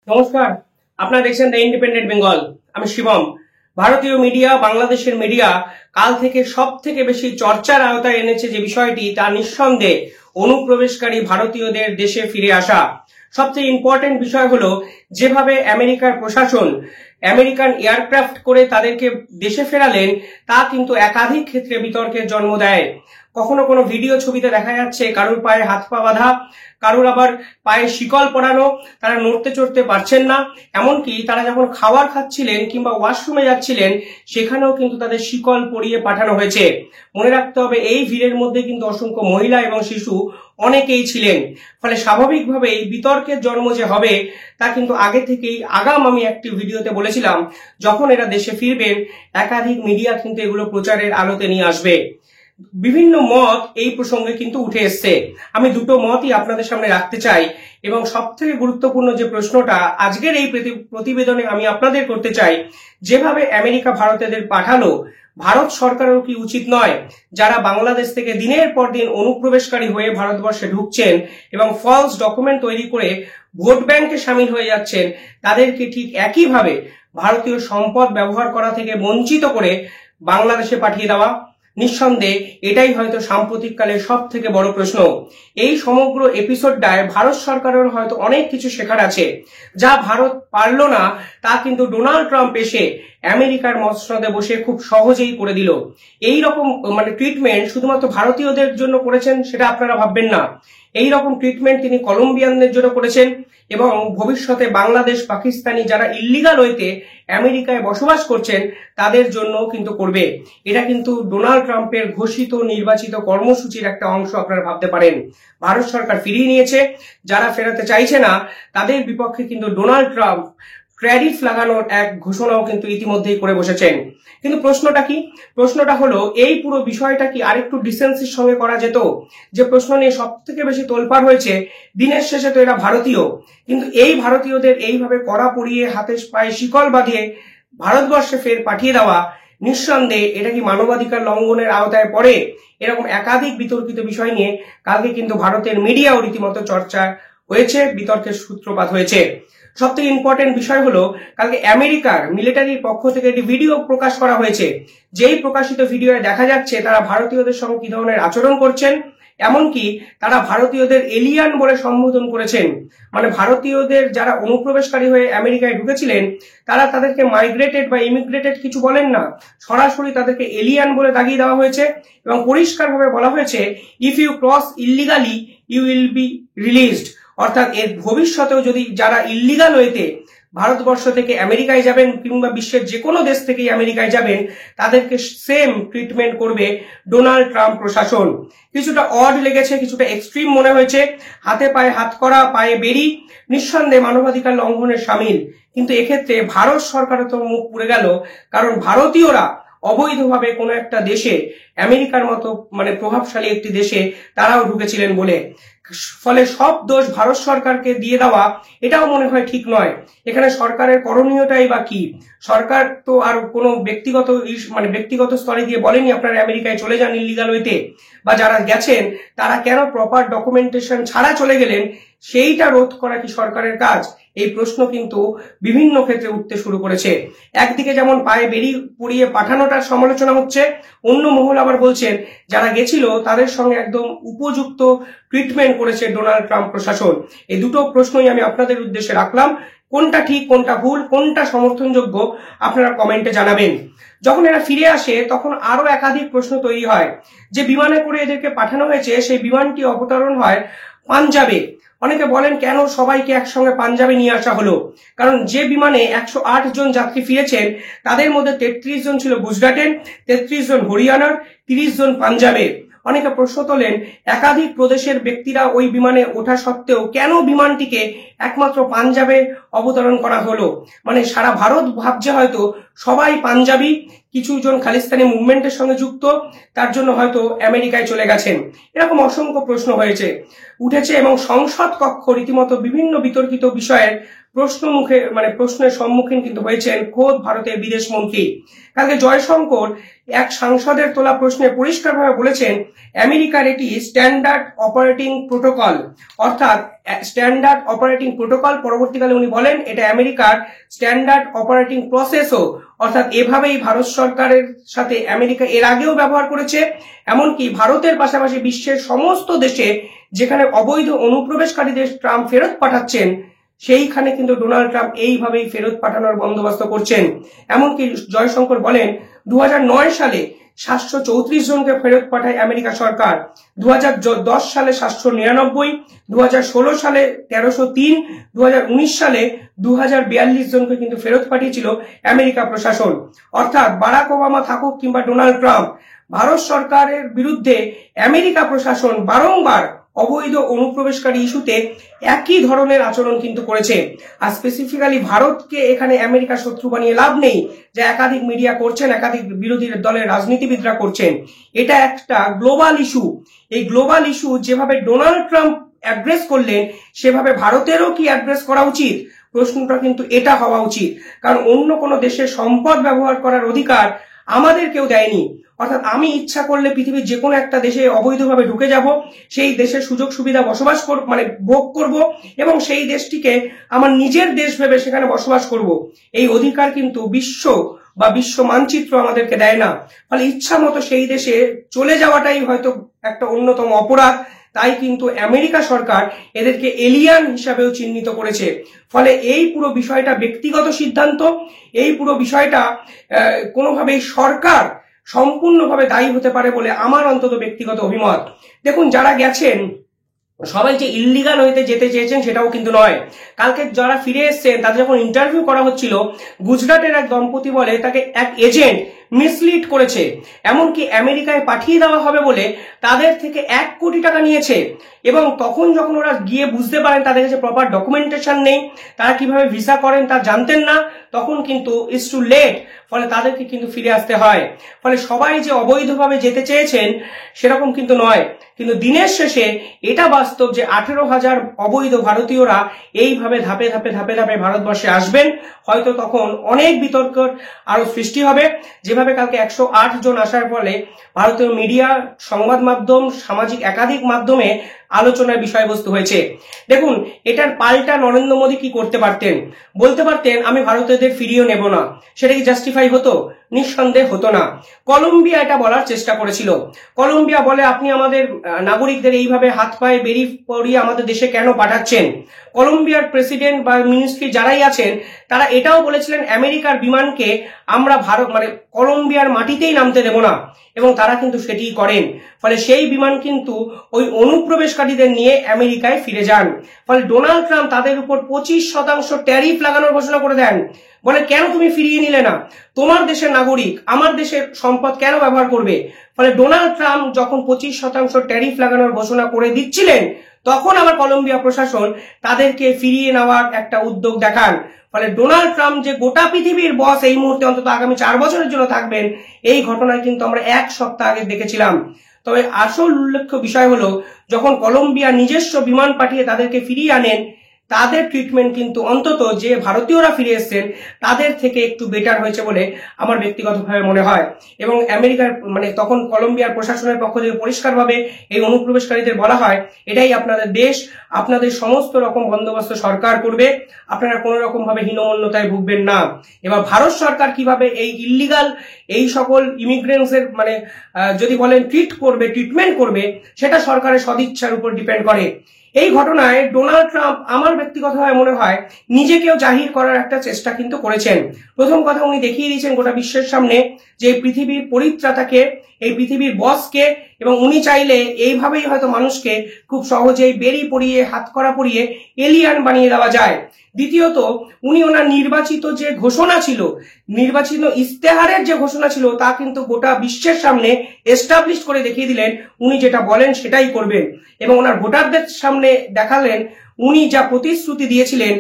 নমস্কার, আপনারা দেখছেন দ্য ইন্ডিপেন্ডেন্ট বেঙ্গল। আমি শিবম। ভারতীয় মিডিয়া, বাংলাদেশের মিডিয়া কাল থেকে সব থেকে বেশি চর্চার আওতায় এনেছে যে বিষয়টি, তা নিঃসন্দেহে অনুপ্রবেশকারী ভারতীয়দের দেশে ফিরে আসা। সবচেয়ে ইম্পর্টেন্ট বিষয় হলো যেভাবে আমেরিকার প্রশাসন আমেরিকান এয়ারক্রাফট করে তাদেরকে দেশে ফেরালেন, তা কিন্তু একাধিক ক্ষেত্রে বিতর্কের জন্ম দেয়। কখনো কোনো ভিডিও ছবিতে দেখা যাচ্ছে কারোর পায়ে হাত পা বাঁধা, কারোর আবার পায়ে শিকল পরানো, তারা নড়তে চড়তে পারছেন না। এমনকি তারা যখন খাবার খাচ্ছিলেন কিংবা ওয়াশরুমে যাচ্ছিলেন, সেখানেও কিন্তু তাদের শিকল পরিয়ে পাঠানো হয়েছে। মনে রাখতে হবে, এই ভিড়ের মধ্যে কিন্তু অসংখ্য মহিলা এবং শিশু অনেকেই ছিলেন। ফলে স্বাভাবিকভাবেই বিতর্কের জন্ম যে হবে, তা কিন্তু আগে থেকেই আগাম আমি একটি ভিডিওতে বলেছিলাম। যখন এরা দেশে ফিরবেন, একাধিক মিডিয়া কিন্তু এগুলো প্রচারের আলোতে নিয়ে আসবে। বিভিন্ন মত এই প্রসঙ্গে কিন্তু উঠে এসছে। আমি দুটো মতই আপনাদের সামনে রাখতে চাই, এবং সব থেকে গুরুত্বপূর্ণ যে প্রশ্নটা আজকের এই প্রতিবেদনে আমি আপনাদের করতে চাই, যেভাবে আমেরিকা ভারতীয়দের পাঠালো, ভারত সরকারেরও কি উচিত নয়, যারা বাংলাদেশ থেকে দিনের পর দিন অনুপ্রবেশকারী হয়ে ভারতবর্ষে ঢুকছেন এবং ফলস ডকুমেন্ট তৈরি করে ভোট ব্যাংকে সামিল হয়ে যাচ্ছেন, তাদেরকে ঠিক একইভাবে ভারতীয় সম্পদ ব্যবহার করা থেকে বঞ্চিত করে বাংলাদেশে পাঠিয়ে দেওয়া? নিঃসন্দেহে এটাই হয়তো সাম্প্রতিককালের সব থেকে বড় প্রশ্ন। এই সমগ্র এপিসোডটায় ভারত সরকারের হয়তো অনেক কিছু শেখার আছে, যা ভারত পারল না, তা কিন্তু ডোনাল্ড ট্রাম্প এসে আমেরিকার মসনদে বসে খুব সহজেই করে দিল। এই রকম ট্রিটমেন্ট শুধুমাত্র ভারতীয়দের জন্য করেছেন সেটা আপনারা ভাববেন না। এই রকম ট্রিটমেন্ট তিনি কলম্বিয়ানদের জন্য করেছেন, এবং ভবিষ্যতে বাংলাদেশ, পাকিস্তানি যারা ইল্লিগাল ওয়েতে আমেরিকায় বসবাস করছেন, তাদের জন্য কিন্তু করবে। এটা কিন্তু ডোনাল্ড ট্রাম্পের ঘোষিত নির্বাচিত কর্মসূচির একটা অংশ আপনারা ভাবতে পারেন। ভারত সরকার ফিরিয়ে নিয়েছে, যারা ফেরাতে চাইছে না তাদের বিপক্ষে কিন্তু ডোনাল্ড ট্রাম্প ট্যারিফ লাগানোর এক ঘোষণাও কিন্তু ইতিমধ্যেই করে বসেছেন। কিন্তু প্রশ্নটা কি? প্রশ্নটা হলো, এই পুরো বিষয়টা কি আরেকটু ডিসেন্সির সঙ্গে করা যেত? যে প্রশ্ন নিয়ে সব থেকে বেশি তোলপাড় হয়েছে, দিনের শেষে তো এরা ভারতীয়, কিন্তু এই ভারতীয়দের এইভাবে কড়া পরিয়ে হাতে পায়ে শিকল বাঁধিয়ে ভারতবর্ষে ফের পাঠিয়ে দেওয়া, নিঃসন্দেহে এটা কি মানবাধিকার লঙ্ঘনের আওতায় পড়ে? এরকম একাধিক বিতর্কিত বিষয় নিয়ে কালকে কিন্তু ভারতের মিডিয়াও রীতিমতো চর্চা হয়েছে, বিতর্কের সূত্রপাত হয়েছে। সবথেকে ইম্পর্টেন্ট বিষয় হলো, কালকে আমেরিকার মিলিটারির পক্ষ থেকে একটি ভিডিও প্রকাশ করা হয়েছে। যেই প্রকাশিত ভিডিওয়ে দেখা যাচ্ছে তারা ভারতীয়দের সঙ্গে কি ধরনের আচরণ করছেন, এমনকি তারা ভারতীয়দের এলিয়ান বলে সম্বোধন করেছেন। ভারতীয়দের যারা অনুপ্রবেশকারী হয়ে আমেরিকায় ঢুকেছিলেন, তারা তাদেরকে মাইগ্রেটেড বা ইমিগ্রেটেড কিছু বলেন না, সরাসরি তাদেরকে এলিয়ান বলে দাগিয়ে দেওয়া হয়েছে, এবং পরিষ্কারভাবে বলা হয়েছে, if you cross illegally you will be released. অর্থাৎ এর ভবিষ্যতেও যদি যারা ইল্লিগাল ওয়েতে ভারতবর্ষ থেকে আমেরিকায় যাবেন কিংবা বিশ্বের যে কোনো দেশ থেকেই আমেরিকায় যাবেন, তাদেরকে সেম ট্রিটমেন্ট করবে ডোনাল্ড ট্রাম্প প্রশাসন। কিছুটা অড লেগেছে, কিছুটা এক্সট্রিম মনে হয়েছে। হাতে পায়ে হাত করা, পায়ে বেরি, নিঃসন্দেহে মানবাধিকার লঙ্ঘনের সামিল। কিন্তু এক্ষেত্রে ভারত সরকারের তো মুখ পুড়ে গেল, কারণ ভারতীয়রা অবৈধভাবে কোনো একটা দেশে, আমেরিকার মতো প্রভাবশালী একটি দেশে তারাও ঢুকেছিলেন বলে। ফলে সব দোষ ভারত সরকারকে দিয়ে দেওয়া, এটাও মনে হয় ঠিক নয়। এখানে সরকারের করণীয়টাই বা কি? সরকার তো আর কোনো ব্যক্তিগত স্তরে গিয়ে বলেনি আপনারা আমেরিকায় চলে যান ইল্লিগাল ওয়েতে, বা যারা গেছেন তারা কেন প্রপার ডকুমেন্টেশন ছাড়া চলে গেলেন, সেইটা রোধ করা কি সরকারের কাজ? এই প্রশ্ন কিন্তু বিভিন্ন ক্ষেত্রে উঠতে শুরু করেছে। একদিকে যেমন পায়ে বেরি পরিয়ে পাঠানোটার সমালোচনা হচ্ছে, অন্য মহল আবার বলছেন যারা গেছিল তাদের সঙ্গে একদম উপযুক্ত ট্রিটমেন্ট করেছে ডোনাল্ড ট্রাম্প প্রশাসন। এই দুটো প্রশ্নই আমি আপনাদের উদ্দেশ্যে রাখলাম। কোনটা ঠিক, কোনটা ভুল, কোনটা সমর্থনযোগ্য, আপনারা কমেন্টে জানাবেন। যখন এরা ফিরে আসে, তখন আরো একাধিক প্রশ্ন তৈরি হয়। যে বিমানে করে এদেরকে পাঠানো হয়েছে, সেই বিমানটি অবতরণ হয় পাঞ্জাবে। অনেকে বলেন, কেন সবাইকে একসঙ্গে পাঞ্জাবে নিয়ে আসা হলো? কারণ যে বিমানে 108 জন যাত্রী ফিরেছেন, তাদের মধ্যে 33 জন ছিল গুজরাটের, 33 জন হরিয়ানার, 30 জন পাঞ্জাবের। অনেকে প্রশ্ন তোলেন, একাধিক প্রদেশের ব্যক্তিরা ওই বিমানে ওঠা সত্ত্বেও কেন বিমানটিকে একমাত্র পাঞ্জাবে অবতরণ করা হলো? সারা ভারত ভাবছে হয়তো সবাই পাঞ্জাবি, কিছু জন খালিস্তানি মুভমেন্টের সঙ্গে যুক্ত, তার জন্য হয়তো আমেরিকায় চলে গেছেন। এরকম অসংখ্য প্রশ্ন উঠেছে, এবং সংসদ কক্ষ রীতিমতো বিভিন্ন বিতর্কিত বিষয়ের প্রশ্নের সম্মুখীন কিন্তু হয়েছেন খোদ ভারতের বিদেশ মন্ত্রী। কালকে জয়শঙ্কর এক সাংসদের তোলা প্রশ্নে পরিষ্কারভাবে বলেছেন আমেরিকার এটি স্ট্যান্ডার্ড অপারেটিং প্রোটোকল, অর্থাৎ স্ট্যান্ডার্ড অপারেটিং প্রোটোকল। পরবর্তীকালে উনি বলেন এটা আমেরিকার স্ট্যান্ডার্ড অপারেটিং প্রসেসও, অর্থাৎ এভাবেই ভারত সরকারের সাথে আমেরিকা এর আগেও ব্যবহার করেছে। এমনকি ভারতের পাশাপাশি বিশ্বের সমস্ত দেশে যেখানে অবৈধ অনুপ্রবেশকারীদের ট্রাম্প ফেরত পাঠাচ্ছেন, সেইখানে কিন্তু ডোনাল্ড ট্রাম্প এইভাবেই ফেরত পাঠানোর বন্দোবস্ত করছেন। এমনকি জয়শঙ্কর বলেন 2009 সালে 734 জনকে ফেরত পাঠায় আমেরিকা সরকার, 2010 সালে 799, 2016 সালে 1303, 2019 সালে 2042 জনকে কিন্তু ফেরত পাঠিয়েছিল আমেরিকা প্রশাসন। অর্থাৎ বারাক ওবামা থাকুক কিংবা ডোনাল্ড ট্রাম্প, ভারত সরকারের বিরুদ্ধে আমেরিকা প্রশাসন বারংবার অবৈধ অনুপ্রবেশকারী ইস্যুতে একই ধরনের আচরণ কিন্তু করেছে। আর স্পেসিফিক্যালি ভারতকে এখানে আমেরিকা শত্রু বানিয়ে লাভ নেই, যা একাধিক মিডিয়া করছেন, একাধিক বিরোধী দলের রাজনীতিবিদরা করছেন। এটা একটা গ্লোবাল ইস্যু। এই গ্লোবাল ইস্যু যেভাবে ডোনাল্ড ট্রাম্প অ্যাড্রেস করলেন, সেভাবে ভারতেরও কি অ্যাড্রেস করা উচিত? প্রশ্নটা কিন্তু এটা হওয়া উচিত, কারণ অন্য কোনো দেশের সম্পদ ব্যবহার করার অধিকার আমাদের কেউ দেয়নি। অর্থাৎ আমি ইচ্ছা করলে পৃথিবীর যে কোনো একটা দেশে অবৈধভাবে ঢুকে যাব, সেই দেশের সুযোগ সুবিধা ভোগ করব এবং সেই দেশটিকে আমার নিজের দেশ ভেবে সেখানে বসবাস করব। এই অধিকার কিন্তু বিশ্ব মানচিত্র আমাদেরকে দেয় না। ফলে ইচ্ছা মতো সেই দেশে চলে যাওয়াটাই হয়তো একটা অন্যতম অপরাধ। তাই কিন্তু আমেরিকা সরকার এদেরকে এলিয়ান হিসাবেও চিহ্নিত করেছে। ফলে এই পুরো বিষয়টা ব্যক্তিগত সিদ্ধান্ত, এই পুরো বিষয়টা কোনোভাবেই সরকার সম্পূর্ণভাবে দায়ী হতে পারে বলে আমার অন্তত ব্যক্তিগত অভিমত। দেখুন, যারা গেছেন সবাই যে ইল্লিগাল হইতে যেতে চেয়েছেন সেটাও কিন্তু নয়। কালকে যারা ফিরে এসছেন তাদের যখন ইন্টারভিউ করা হচ্ছিল, গুজরাটের এক দম্পতি বলে তাকে এক এজেন্ট মিসলিড করেছে, এমনকি আমেরিকায় পাঠিয়ে দেওয়া হবে বলে তাদের থেকে 1 কোটি টাকা নিয়েছে। এবং তখন যখন ওরা গিয়ে বুঝতে পারেন তাদের কাছে প্রপার ডকুমেন্টেশন নেই, তারা কিভাবে ভিসা করেন তা জানতেন না, তখন কিন্তু ইটস টু লেট। ফলে তাদেরকে কিন্তু ফিরে আসতে হয়। ফলে সবাই যে অবৈধভাবে যেতে চেয়েছেন সেরকম কিন্তু নয়। কিন্তু দিনের শেষে এটা বাস্তব যে 18,000 অবৈধ ভারতীয়রা এইভাবে ধাপে ধাপে ভারতবর্ষে আসবেন। হয়তো তখন অনেক বিতর্কের আরো সৃষ্টি হবে। যেভাবে কালকে 108 জন আসার ফলে ভারতীয় মিডিয়া, সংবাদ মাধ্যম, সামাজিক একাধিক মাধ্যমে আলোচনার বিষয়বস্তু হয়েছে। দেখুন, এটার পাল্টা নরেন্দ্র মোদী কি করতে পারতেন? বলতে পারতেন আমি ভারতীয়দের ফিরিয়ে নেব না। সেটা কি জাস্টিফাই হতো? নিঃসন্দেহে হতো না। কলম্বিয়া এটা বলার চেষ্টা করেছিল। কলম্বিয়া বলে আপনি আমাদের নাগরিকদের এইভাবে হাত পায়ে বেরিয়ে পড়িয়ে আমাদের দেশে কেন পাঠাচ্ছেন? কলম্বিয়ার প্রেসিডেন্ট বা মিনিস্ট্রি যারাই আছেন তারা এটাও বলেছিলেন আমেরিকার বিমানকে আমরা কলম্বিয়ার মাটিতেই নামতে দেব না, এবং তারা কিন্তু সেটিই করেন। ফলে সেই বিমান কিন্তু ওই অনুপ্রবেশকারীদের নিয়ে আমেরিকায় ফিরে যান। ফলে ডোনাল্ড ট্রাম্প তাদের উপর 25% ট্যারিফ লাগানোর ঘোষণা করে দেন। বলে কেন তুমি ফিরিয়ে নিলে না? তোমার দেশের নাগরিক আমার দেশের সম্পদ কেন ব্যবহার করবে? ফলে ডোনাল্ড ট্রাম্প যখন 25% ট্যারিফ লাগানোর ঘোষণা করে দিচ্ছিলেন, তখন আবার কলম্বিয়া প্রশাসন তাদেরকে ফিরিয়ে নেওয়ার একটা উদ্যোগ দেখান। ফলে ডোনাল্ড ট্রাম্প যে গোটা পৃথিবীর বস এই মুহূর্তে অন্তত আগামী 4 বছরের জন্য থাকবেন, এই ঘটনায় কিন্তু আমরা 1 সপ্তাহ আগে দেখেছিলাম। তবে আসল উল্লেখ্য বিষয় হলো যখন কলম্বিয়া নিজস্ব বিমান পাঠিয়ে তাদেরকে ফিরিয়ে আনেন, তাদের ট্রিটমেন্ট কিন্তু অন্তত যে ভারতীয়রা ফিরে এসেছেন তাদের থেকে একটু বেটার হয়েছে বলে আমার ব্যক্তিগতভাবে মনে হয়। এবং আমেরিকার তখন কলম্বিয়ার প্রশাসনের পক্ষ থেকে পরিষ্কারভাবে এই অনুপ্রবেশকারীদের বলা হয় এটাই আপনাদের দেশ, আপনাদের সমস্ত রকম বন্দোবস্ত সরকার করবে, আপনারা কোনো রকম ভাবে হীনমন্যতায় ভুগবেন না। এবার ভারত সরকার কিভাবে এই ইল্লিগাল এই সকল ইমিগ্রেন্টসের যদি বলেন ট্রিটমেন্ট করবে, সেটা সরকারের সদিচ্ছার উপর ডিপেন্ড করে। এই ঘটনায় ডোনাল্ড ট্রাম্প আমার ব্যক্তিগতভাবে মনে হয় নিজেকেও জাহির করার একটা চেষ্টা কিন্তু করেছেন। প্রথম কথা, উনি দেখিয়ে দিয়েছেন গোটা বিশ্বের সামনে যে পৃথিবীর পরিত্রাতাকে, এই পৃথিবীর বসকে, এবং উনি চাইলে এইভাবেই হয়তো মানুষকে খুব সহজেই বেরি পড়িয়ে হাত করা পড়িয়ে এলিয়ান বানিয়ে দেওয়া যায়। দ্বিতীয়ত, উনি ওনার নির্বাচিত যে ঘোষণা ছিল, নির্বাচিত ইস্তেহারের যে ঘোষণা ছিল, তা কিন্তু গোটা বিশ্বের সামনে এস্টাবলিশ করে দেখিয়ে দিলেন উনি যেটা বলেন সেটাই করবেন। এবং ওনার ভোটারদের সামনে দেখালেন উনি যা প্রতিশ্রুতি দিয়েছিলেন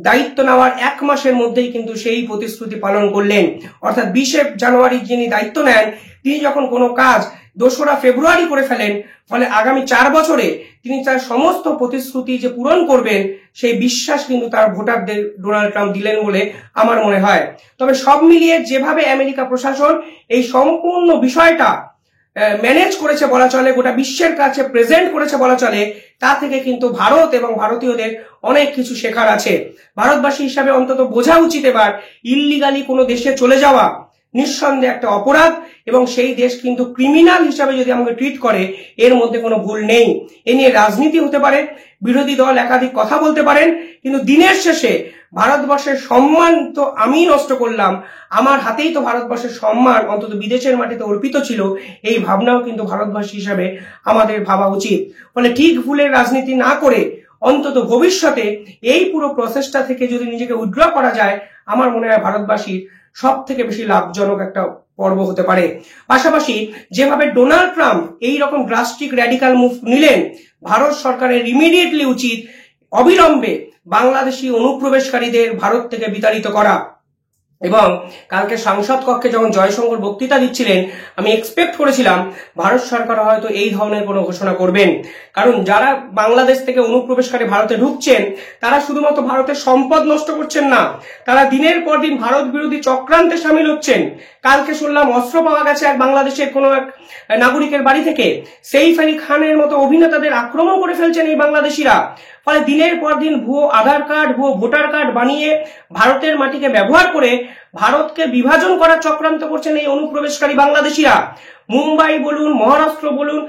দায়িত্ব নেওয়ার 1 মাসের মধ্যেই কিন্তু সেই প্রতিশ্রুতি পালন করলেন। অর্থাৎ 20 জানুয়ারি যিনি দায়িত্ব নেন, তিনি যখন কোনো কাজ 2রা ফেব্রুয়ারি করে ফেলেন, ফলে আগামী 4 বছরে তিনি তার সমস্ত প্রতিশ্রুতি যে পূরণ করবেন সেই বিশ্বাস কিন্তু তার ভোটারদের ডোনাল্ড ট্রাম্প দিলেন বলে আমার মনে হয়। তবে সব মিলিয়ে যেভাবে আমেরিকা প্রশাসন এই সম্পূর্ণ বিষয়টা ম্যানেজ করেছে বলা চলে, গোটা বিশ্বের কাছে প্রেজেন্ট করেছে বলা চলে, তা থেকে কিন্তু ভারত এবং ভারতীয়দের অনেক কিছু শেখার আছে। ভারতবাসী হিসাবে অন্তত বোঝা উচিত এবার ইল্লিগালি কোনো দেশে চলে যাওয়া নিঃসন্দেহে একটা অপরাধ, এবং সেই দেশ কিন্তু ক্রিমিনাল হিসাবে যদি আমাকে ট্রিট করে এর মধ্যে কোনো ভুল নেই। এ নিয়ে রাজনীতি হতে পারে, বিরোধী দল একাধিক কথা বলতে পারেন, কিন্তু দিনের শেষে ভারতবর্ষের সম্মান তো আমি নষ্ট করলাম, আমার হাতেই তো ভারতবর্ষের সম্মান অন্তত বিদেশের মাটিতে অর্পিত ছিল, এই ভাবনাও কিন্তু ভারতবাসী হিসাবে আমাদের ভাবা উচিত। ফলে ঠিক ভুলের রাজনীতি না করে অন্তত ভবিষ্যতে এই পুরো প্রসেসটা থেকে যদি নিজেকে উইথড্র করা যায়, আমার মনে হয় ভারতবাসীর সব থেকে বেশি লাভজনক একটা পর্ব হতে পারে। পাশাপাশি যেভাবে ডোনাল্ড ট্রাম্প এই রকম ড্রাস্টিক র্যাডিক্যাল মুভ নিলেন, ভারত সরকারের ইমিডিয়েটলি উচিত অবিলম্বে বাংলাদেশি অনুপ্রবেশকারীদের ভারত থেকে বিতাড়িত করা। এবং কালকে সংসদ কক্ষে যখন জয়শঙ্কর বক্তৃতা দিচ্ছিলেন, আমি এক্সপেক্ট করেছিলাম ভারত সরকার হয়তো এই ধরনের কোনো ঘোষণা করবেন, কারণ যারা বাংলাদেশ থেকে অনুপ্রবেশকারী ভারতে ঢুকছেন তারা শুধুমাত্র ভারতের সম্পদ নষ্ট করছেন না, তারা দিনের পর দিন ভারত বিরোধী চক্রান্তে সামিল হচ্ছেন। কালকে শুনলাম অস্ত্র পাওয়া গেছে এক বাংলাদেশের কোনো এক নাগরিকের বাড়ি থেকে, সেইফ আলী খানের মতো অভিনেতাদের আক্রমণ করে ফেলছেন এই বাংলাদেশিরা। ফলে দিনের পর দিন ভুয়ো আধার কার্ড, ভুয়ো ভোটার কার্ড বানিয়ে ভারতের মাটিকে ব্যবহার করে ভারতকে বিভাজন করার চক্রান্ত করছেন এই অনুপ্রবেশকারী বাংলাদেশিরা। মুম্বাই বলুন, মহারাষ্ট্র বলুন,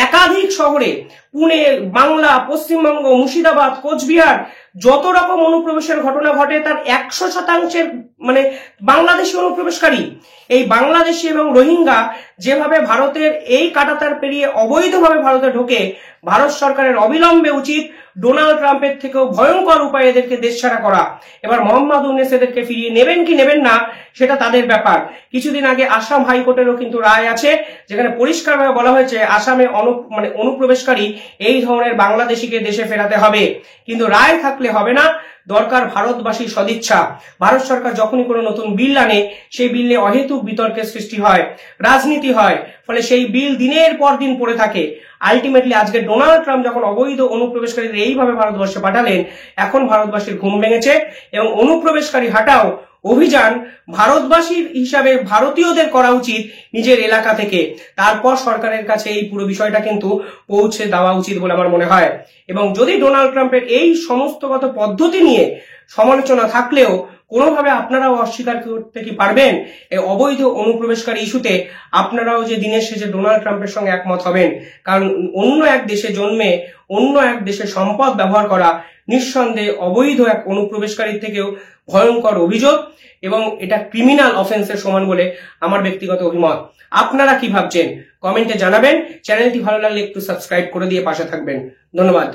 একাধিক শহরে, পুনে, বাংলা, পশ্চিমবঙ্গ, মুর্শিদাবাদ, কোচবিহার, যত রকম অনুপ্রবেশের ঘটনা ঘটে তার 100% মানে বাংলাদেশি অনুপ্রবেশকারী। এই বাংলাদেশি এবং রোহিঙ্গা যেভাবে ভারতের এই কাঁটাতার পেরিয়ে অবৈধভাবে ভারতে ঢোকে, ভারত সরকারের অবিলম্বে উচিত ডোনাল্ড ট্রাম্পের থেকেও ভয়ঙ্কর উপায়ে এদেরকে দেশছাড়া করা। এবার মোহাম্মদ ইউনূস এদেরকে ফিরিয়ে নেবেন কি নেবেন না সেটা তাদের ব্যাপার। কিছুদিন আগে আসাম হাইকোর্টেরও কিন্তু রায় আছে, যেখানে পরিষ্কারভাবে বলা হয়েছে আসামে অনুপ্রবেশকারী এই ধরনের বাংলাদেশিকে দেশে ফেরাতে হবে। কিন্তু রায় থাকলে হবে না, দরকার ভারতবাসীর সদিচ্ছা। ভারত সরকার যখনই কোনো নতুন বিল আনে, সেই বিলে অহেতুক বিতর্কের সৃষ্টি হয়, রাজনীতি হয়, ফলে সেই বিল দিনের পর দিন পড়ে থাকে। আলটিমেটলি আজকে ডোনাল্ড ট্রাম্প যখন অবৈধ অনুপ্রবেশকারীদের এইভাবে ভারতবর্ষে পাঠালেন, এখন ভারতবাসীর ঘুম ভেঙেছে এবং অনুপ্রবেশকারী হাটাও অভিযান ভারতবাসীর হিসাবে ভারতীয়দের করা উচিত নিজের এলাকা থেকে। তারপর সরকারের কাছে এই পুরো বিষয়টা কিন্তু পৌঁছে দেওয়া উচিত বলে আমার মনে হয়। এবং যদি ডোনাল্ড ট্রাম্পের এই সমস্তগত পদ্ধতি নিয়ে সমালোচনা থাকলেও কোনোভাবে আপনারাও অস্বীকার করতে কি পারবেন এই অবৈধ অনুপ্রবেশকারী ইস্যুতে আপনারাও যে দিনের শেষে ডোনাল্ড ট্রাম্পের সঙ্গে একমত হবেন? কারণ অন্য এক দেশে জন্মে অন্য এক দেশের সম্পদ ব্যবহার করা নিঃসন্দেহে অবৈধ এক অনুপ্রবেশকারীর থেকেও ভয়ঙ্কর অভিযোগ, এবং এটা ক্রিমিনাল অফেন্সের সমান বলে আমার ব্যক্তিগত অভিমত। আপনারা কি ভাবছেন কমেন্টে জানাবেন। চ্যানেলটি ভালো লাগলে একটু সাবস্ক্রাইব করে দিয়ে পাশে থাকবেন। ধন্যবাদ।